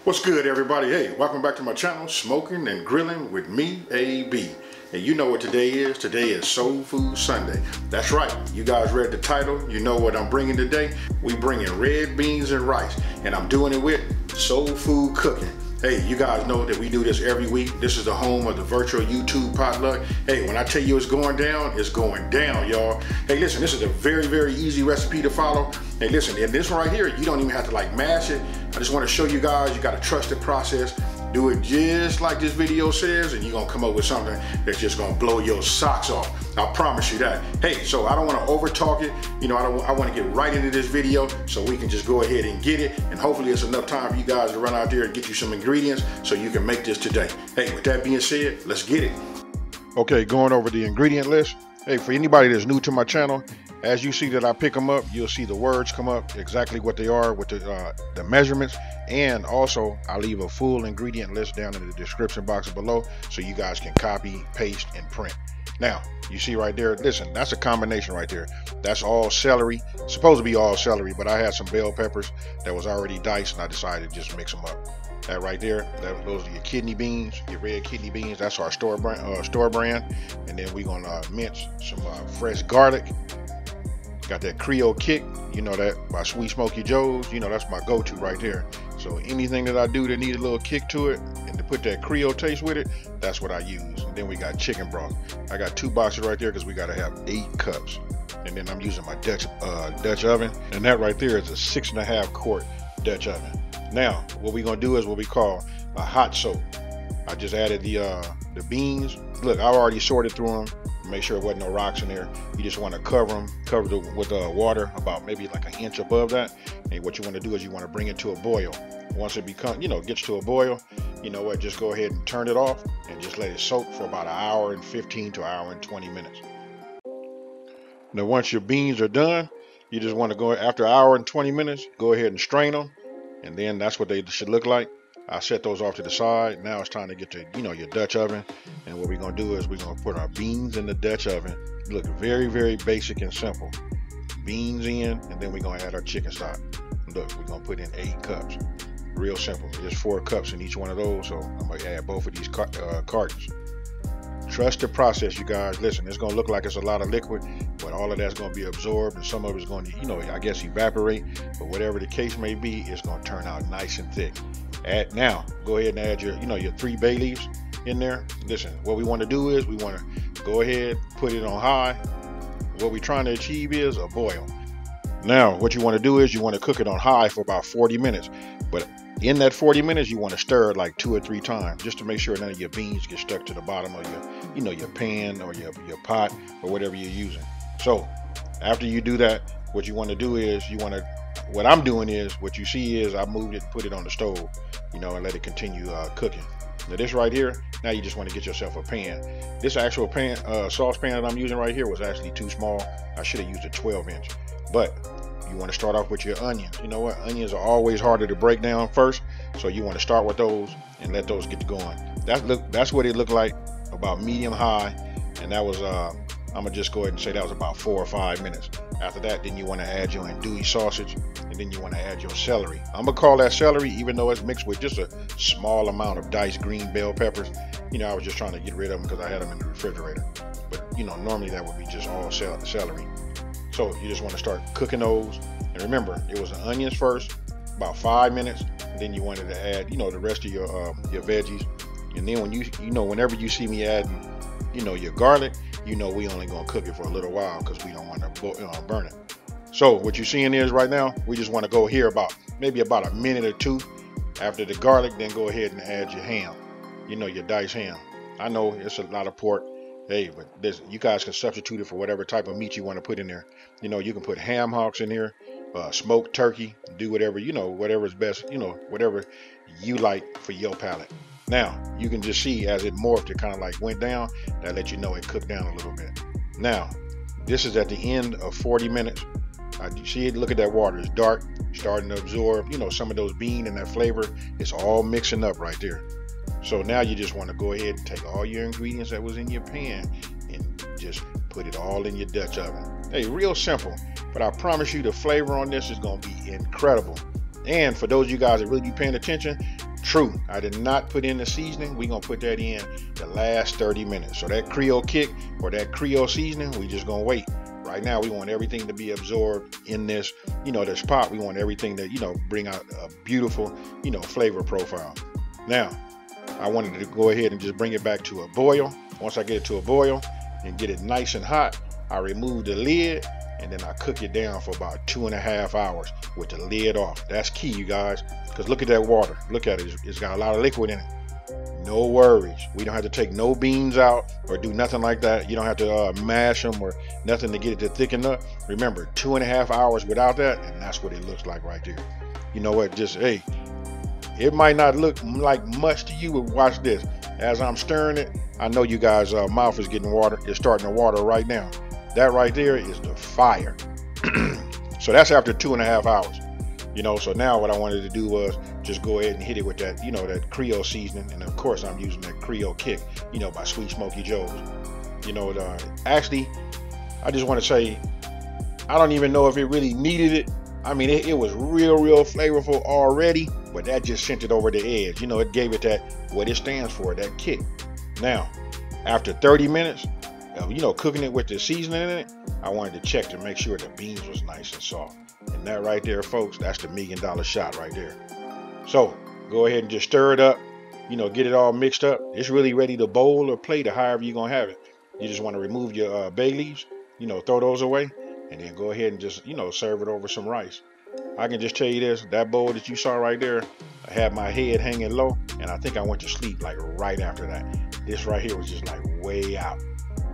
What's good, everybody? Hey, welcome back to my channel, Smoking and Grilling with me, AB. And you know what today is? Today is Soul Food Sunday. That's right. You guys read the title. You know what I'm bringing today. We bringing red beans and rice, and I'm doing it with soul food cooking. Hey, you guys know that we do this every week. This is the home of the virtual YouTube potluck. Hey, when I tell you it's going down, y'all. Hey, listen, this is a very, very easy recipe to follow. Hey, listen, and this one right here, you don't even have to like mash it. I just want to show you guys, you got to trust the process. Do it just like this video says, and you're gonna come up with something that's just gonna blow your socks off. I promise you that. Hey, so I don't want to over talk it. You know, I want to get right into this video so we can just go ahead and get it. And hopefully it's enough time for you guys to run out there and get you some ingredients so you can make this today. Hey, with that being said, let's get it. Okay, going over the ingredient list. Hey, for anybody that's new to my channel, as you see that I pick them up, you'll see the words come up, exactly what they are with the measurements. And also, I leave a full ingredient list down in the description box below so you guys can copy, paste, and print. Now, you see right there, listen, that's a combination right there. That's all celery. It's supposed to be all celery, but I had some bell peppers that was already diced, and I decided to just mix them up. That right there, those are your kidney beans, your red kidney beans. That's our store brand. And then we're gonna mince some fresh garlic. Got that Creole Kick, you know that, by Sweet Smoky Joe's. You know, that's my go-to right there. So anything that I do that need a little kick to it and to put that Creole taste with it, that's what I use. And then we got chicken broth. I got 2 boxes right there because we got to have 8 cups. And then I'm using my Dutch oven. And that right there is a 6.5 quart Dutch oven. Now, what we're going to do is what we call a hot soak. I just added the beans. Look, I already sorted through them. Make sure there wasn't no rocks in there. You just want to cover them with water about maybe like 1 inch above that. And what you want to do is you want to bring it to a boil. Once it becomes, gets to a boil, you know what, just go ahead and turn it off and just let it soak for about 1 hour and 15 to 1 hour and 20 minutes. Now, once your beans are done, you just want to go, after 1 hour and 20 minutes, go ahead and strain them. And then that's what they should look like. I set those off to the side. Now it's time to get to, your Dutch oven. And what we're going to do is we're going to put our beans in the Dutch oven. Look, very, very basic and simple. Beans in, and then we're going to add our chicken stock. Look, we're going to put in 8 cups. Real simple. There's 4 cups in each one of those. So I'm going to add both of these cartons. Trust the process, you guys. Listen, it's going to look like it's a lot of liquid, but all of that's going to be absorbed, and some of it's going to, I guess, evaporate. But whatever the case may be, it's going to turn out nice and thick. Now, go ahead and add your 3 bay leaves in there. Listen, what we want to do is we want to go ahead, put it on high. What we're trying to achieve is a boil. Now, what you want to do is you want to cook it on high for about 40 minutes. But in that 40 minutes, you want to stir it like 2 or 3 times just to make sure none of your beans get stuck to the bottom of your pan or your pot or whatever you're using. So after you do that, what you want to do is what I'm doing is, what you see is I moved it and put it on the stove, and let it continue cooking. Now this right here, now you just want to get yourself a pan. This actual pan, saucepan that I'm using right here was actually too small. I should have used a 12-inch. But you want to start off with your onions. You know what? Onions are always harder to break down first. So you want to start with those and let those get going. That's what it looked like, about medium high. And that was, I'm going to just go ahead and say that was about 4 or 5 minutes. After that, then you want to add your Andouille sausage, and then you want to add your celery. I'm going to call that celery, even though it's mixed with just a small amount of diced green bell peppers. I was just trying to get rid of them because I had them in the refrigerator. But, normally that would be just all celery. So you just want to start cooking those. And remember, it was the onions first, about 5 minutes. And then you wanted to add, the rest of your veggies. And then when whenever you see me adding, your garlic, we only gonna cook it for a little while because we don't want to burn it. So what you're seeing is right now, we just want to go here maybe about 1 minute or 2 after the garlic. Then go ahead and add your ham, your diced ham. I know it's a lot of pork. Hey, but you guys can substitute it for whatever type of meat you want to put in there. You can put ham hocks in here, smoked turkey, do whatever, whatever's best, whatever you like for your palate. Now, you can just see as it morphed, it kind of like went down. That let you know it cooked down a little bit. Now, this is at the end of 40 minutes. You see it, look at that water. It's dark, starting to absorb, some of those beans and that flavor. It's all mixing up right there. So now you just want to go ahead and take all your ingredients that was in your pan and just put it all in your Dutch oven. Hey, real simple, but I promise you the flavor on this is going to be incredible. And for those of you guys that really be paying attention, True, I did not put in the seasoning. We're gonna put that in the last 30 minutes. So that Creole Kick or that Creole seasoning, we just gonna wait. Right now, we want everything to be absorbed in this, this pot. We want everything to, bring out a beautiful, flavor profile. Now, I wanted to go ahead and just bring it back to a boil. Once I get it to a boil and get it nice and hot, I remove the lid and then I cook it down for about 2.5 hours with the lid off. That's key, you guys, because look at that water. Look at it. It's got a lot of liquid in it. No worries. We don't have to take no beans out or do nothing like that. You don't have to mash them or nothing to get it to thicken up. Remember, 2.5 hours without that, and that's what it looks like right there. You know what? Just, hey, it might not look like much to you, but watch this. As I'm stirring it, I know you guys' mouth is getting water. It's starting to water right now. That right there is the fire. So that's after 2.5 hours. So now what I wanted to do was just go ahead and hit it with that, that Creole seasoning. And of course, I'm using that Creole Kick, by Sweet Smoky Joe's. Actually, I just want to say, I don't even know if it really needed it. I mean, it was real flavorful already, but that just sent it over the edge. It gave it that, what it stands for, that kick. Now, after 30 minutes of, cooking it with the seasoning in it, I wanted to check to make sure the beans was nice and soft. And that right there, folks, that's the $1 million shot right there. So go ahead and just stir it up, get it all mixed up. It's really ready to bowl or plate or however you're gonna have it. You just want to remove your bay leaves, throw those away, and then go ahead and just, serve it over some rice. I can just tell you this, that bowl that you saw right there, I had my head hanging low, and I think I went to sleep like right after that. This right here was just like way out.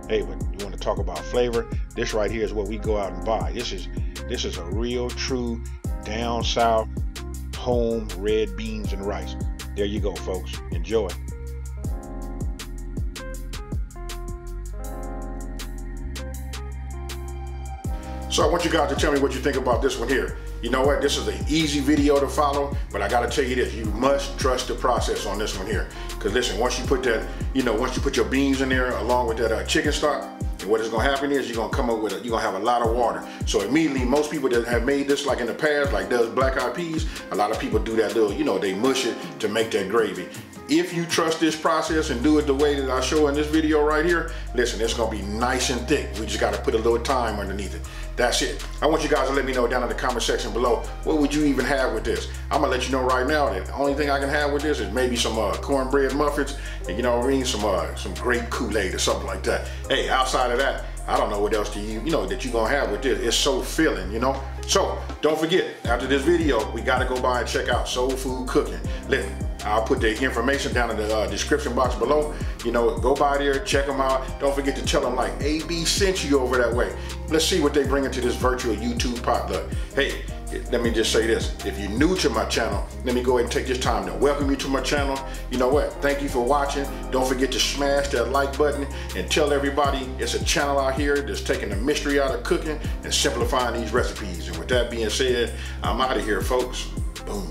Hey, but you want to talk about flavor? This right here is what we go out and buy. This is a real, true, down south, home red beans and rice. There you go, folks. Enjoy. So I want you guys to tell me what you think about this one here. You know what? This is an easy video to follow, but I gotta tell you this, you must trust the process on this one here. Because listen, once you put that, once you put your beans in there along with that chicken stock, and what is gonna happen is you're gonna come up with you're gonna have a lot of water. So immediately, most people that have made this like in the past, like does black eyed peas, a lot of people do that little, they mush it to make that gravy. If you trust this process and do it the way that I show in this video right here, listen, it's gonna be nice and thick. We just gotta put a little time underneath it. That's it. I want you guys to let me know down in the comment section below, what would you even have with this? I'm gonna let you know right now that the only thing I can have with this is maybe some cornbread muffins and some grape Kool-Aid or something like that. Hey, outside of that, I don't know what else that you're gonna have with this. It's so filling, So don't forget, after this video, we gotta go by and check out Soul Food Cooking. I'll put the information down in the description box below. Go by there, check them out. Don't forget to tell them like AB sent you over that way. Let's see what they bring into this virtual YouTube potluck. Hey, let me just say this. If you're new to my channel, let me go ahead and take this time to welcome you to my channel. You know what? Thank you for watching. Don't forget to smash that like button and tell everybody it's a channel out here that's taking the mystery out of cooking and simplifying these recipes. And with that being said, I'm out of here, folks. Boom.